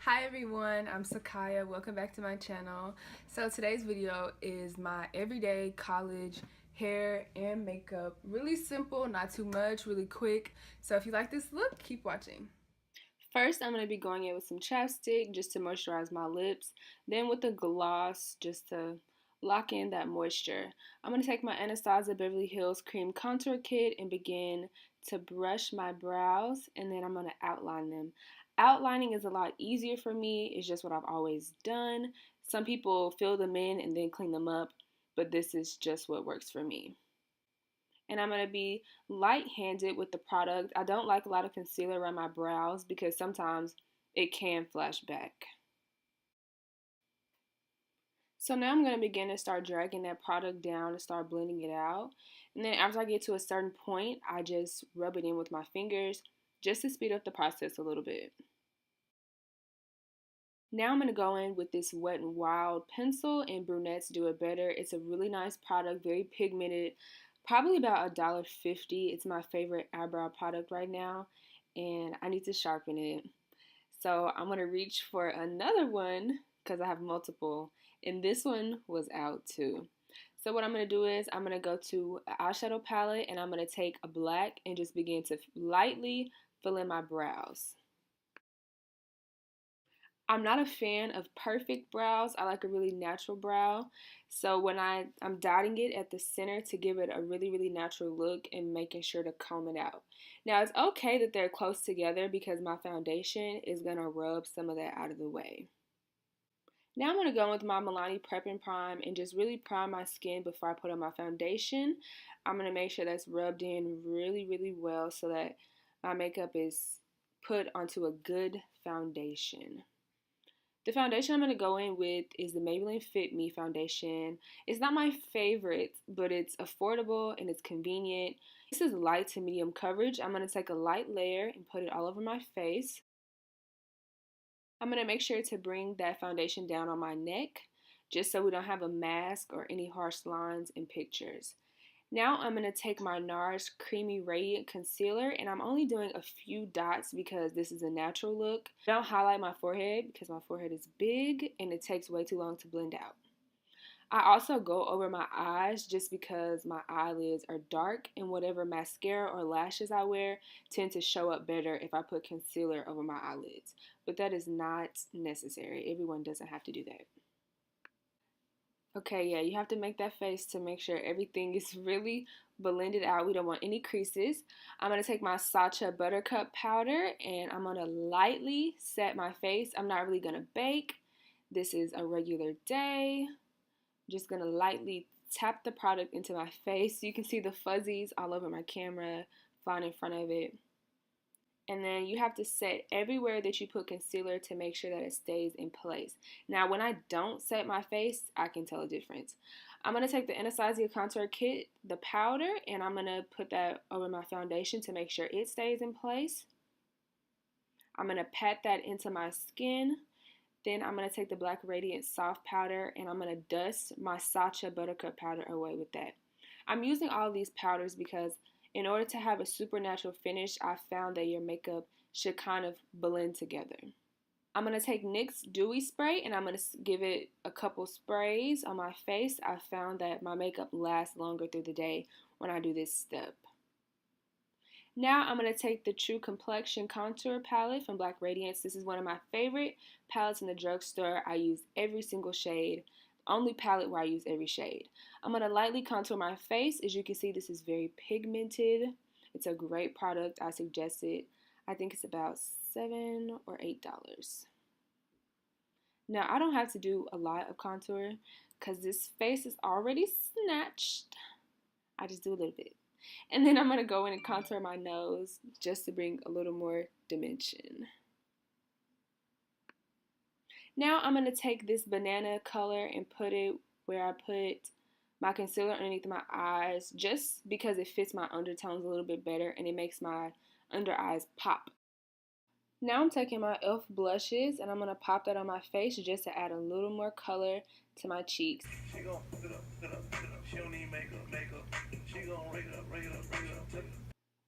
Hi everyone, I'm Sacha. Welcome back to my channel. So today's video is my everyday college hair and makeup. Really simple, not too much, really quick. So if you like this look, keep watching. First, I'm going to be going in with some chapstick just to moisturize my lips. Then with a gloss just to lock in that moisture. I'm going to take my Anastasia Beverly Hills Cream Contour Kit and begin to brush my brows, and then I'm going to outline them. Outlining is a lot easier for me. It's just what I've always done. Some people fill them in and then clean them up, but this is just what works for me. And I'm going to be light-handed with the product. I don't like a lot of concealer around my brows because sometimes it can flash back. So now I'm going to begin to start dragging that product down and start blending it out. And then after I get to a certain point, I just rub it in with my fingers just to speed up the process a little bit. Now I'm going to go in with this Wet n Wild pencil and Brunettes Do It Better. It's a really nice product, very pigmented, probably about $1.50. It's my favorite eyebrow product right now, and I need to sharpen it. So I'm going to reach for another one because I have multiple, and this one was out too. So what I'm going to do is I'm going to go to an eyeshadow palette, and I'm going to take a black and just begin to lightly fill in my brows. I'm not a fan of perfect brows. I like a really natural brow. So when I'm dotting it at the center to give it a really natural look and making sure to comb it out. Now it's okay that they're close together because my foundation is going to rub some of that out of the way. Now I'm going to go with my Milani Prep and Prime and just really prime my skin before I put on my foundation. I'm going to make sure that's rubbed in really well so that my makeup is put onto a good foundation. The foundation I'm going to go in with is the Maybelline Fit Me Foundation. It's not my favorite, but it's affordable and it's convenient. This is light to medium coverage. I'm going to take a light layer and put it all over my face. I'm going to make sure to bring that foundation down on my neck, just so we don't have a mask or any harsh lines in pictures. Now I'm going to take my NARS Creamy Radiant Concealer, and I'm only doing a few dots because this is a natural look. I don't highlight my forehead because my forehead is big and it takes way too long to blend out. I also go over my eyes just because my eyelids are dark, and whatever mascara or lashes I wear tend to show up better if I put concealer over my eyelids. But that is not necessary. Everyone doesn't have to do that. Okay, yeah, you have to make that face to make sure everything is really blended out. We don't want any creases. I'm going to take my Sacha Buttercup powder and I'm going to lightly set my face. I'm not really going to bake. This is a regular day. I'm just going to lightly tap the product into my face. You can see the fuzzies all over my camera, flying in front of it. And then you have to set everywhere that you put concealer to make sure that it stays in place. Now, when I don't set my face, I can tell a difference. I'm going to take the Anastasia Contour Kit, the powder, and I'm going to put that over my foundation to make sure it stays in place. I'm going to pat that into my skin. Then I'm going to take the Black Radiance Soft Powder, and I'm going to dust my Sacha Buttercup powder away with that. I'm using all of these powders because in order to have a supernatural finish, I found that your makeup should kind of blend together. I'm going to take NYX Dewy Spray and I'm going to give it a couple sprays on my face. I found that my makeup lasts longer through the day when I do this step. Now I'm going to take the True Complexion Contour Palette from Black Radiance. This is one of my favorite palettes in the drugstore. I use every single shade. Only palette where I use every shade. I'm going to lightly contour my face. As you can see, this is very pigmented. It's a great product. I suggest it. I think it's about $7 or $8. Now, I don't have to do a lot of contour because this face is already snatched. I just do a little bit. And then I'm going to go in and contour my nose just to bring a little more dimension. Now I'm going to take this banana color and put it where I put my concealer underneath my eyes just because it fits my undertones a little bit better and it makes my under eyes pop. Now I'm taking my e.l.f. blushes and I'm going to pop that on my face just to add a little more color to my cheeks. She gon' put up. She don't need makeup. She gon' rig it up.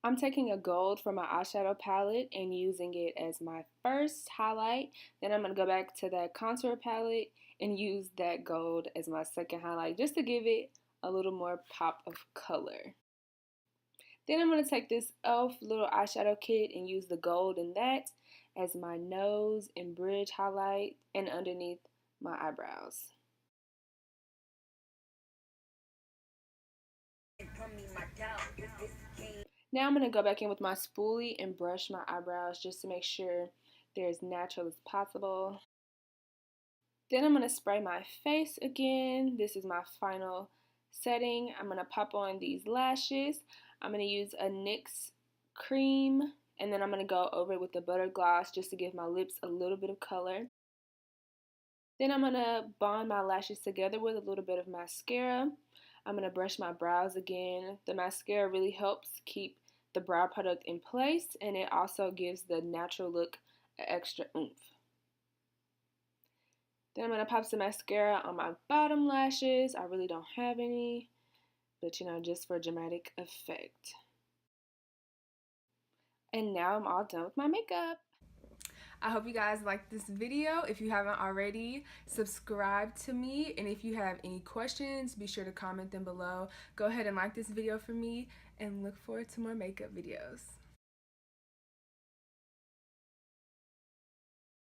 I'm taking a gold from my eyeshadow palette and using it as my first highlight. Then I'm going to go back to that contour palette and use that gold as my second highlight just to give it a little more pop of color. Then I'm going to take this e.l.f. little eyeshadow kit and use the gold in that as my nose and bridge highlight and underneath my eyebrows. Now I'm going to go back in with my spoolie and brush my eyebrows just to make sure they're as natural as possible. Then I'm going to spray my face again. This is my final setting. I'm going to pop on these lashes. I'm going to use a NYX cream, and then I'm going to go over it with the Buttergloss just to give my lips a little bit of color. Then I'm going to bond my lashes together with a little bit of mascara. I'm going to brush my brows again. The mascara really helps keep the brow product in place, and it also gives the natural look an extra oomph. Then I'm going to pop some mascara on my bottom lashes. I really don't have any, but you know, just for dramatic effect. And now I'm all done with my makeup. I hope you guys liked this video. If you haven't already, subscribe to me. And if you have any questions, be sure to comment them below. Go ahead and like this video for me and look forward to more makeup videos.